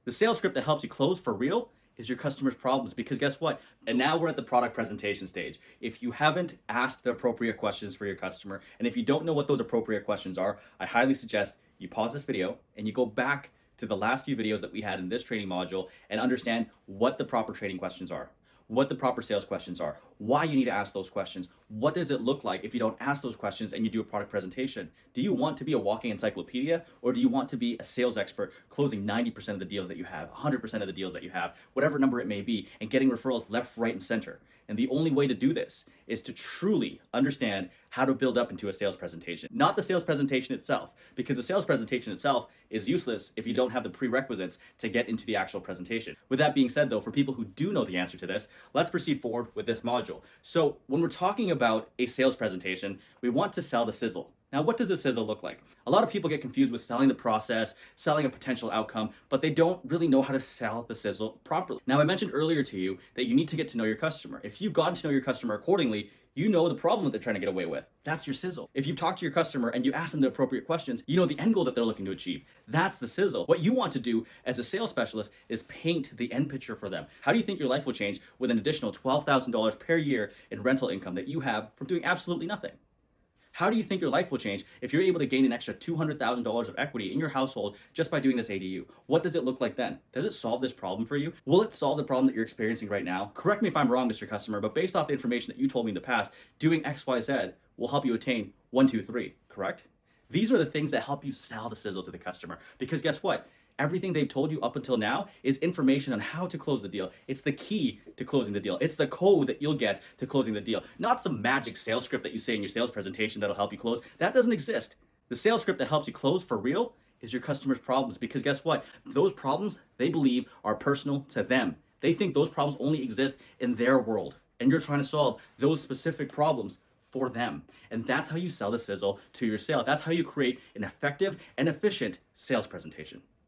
The sales script that helps you close for real is your customer's problems, because guess what? And now we're at the product presentation stage. If you haven't asked the appropriate questions for your customer, and if you don't know what those appropriate questions are, I highly suggest you pause this video and you go back to the last few videos that we had in this training module and understand what the proper trading questions are, what the proper sales questions are, why you need to ask those questions. What does it look like if you don't ask those questions and you do a product presentation? Do you want to be a walking encyclopedia, or do you want to be a sales expert closing 90% of the deals that you have, 100% of the deals that you have, whatever number it may be, and getting referrals left, right, and center? And the only way to do this is to truly understand how to build up into a sales presentation, not the sales presentation itself, because the sales presentation itself is useless if you don't have the prerequisites to get into the actual presentation. With that being said though, for people who do know the answer to this, let's proceed forward with this module. So when we're talking about a sales presentation, we want to sell the sizzle. Now, what does a sizzle look like? A lot of people get confused with selling the process, selling a potential outcome, but they don't really know how to sell the sizzle properly. Now, I mentioned earlier to you that you need to get to know your customer. If you've gotten to know your customer accordingly, you know the problem that they're trying to get away with. That's your sizzle. If you've talked to your customer and you ask them the appropriate questions, you know the end goal that they're looking to achieve. That's the sizzle. What you want to do as a sales specialist is paint the end picture for them. How do you think your life will change with an additional $12,000 per year in rental income that you have from doing absolutely nothing? How do you think your life will change if you're able to gain an extra $200,000 of equity in your household just by doing this ADU? What does it look like then? Does it solve this problem for you? Will it solve the problem that you're experiencing right now? Correct me if I'm wrong, Mr. Customer, but based off the information that you told me in the past, doing X, Y, Z will help you attain 1, 2, 3, correct? These are the things that help you sell the sizzle to the customer. Because guess what? Everything they've told you up until now is information on how to close the deal. It's the key to closing the deal. It's the code that you'll get to closing the deal. Not some magic sales script that you say in your sales presentation that'll help you close. That doesn't exist. The sales script that helps you close for real is your customer's problems. Because guess what? Those problems, they believe, are personal to them. They think those problems only exist in their world. And you're trying to solve those specific problems for them. And that's how you sell the sizzle to your sale. That's how you create an effective and efficient sales presentation.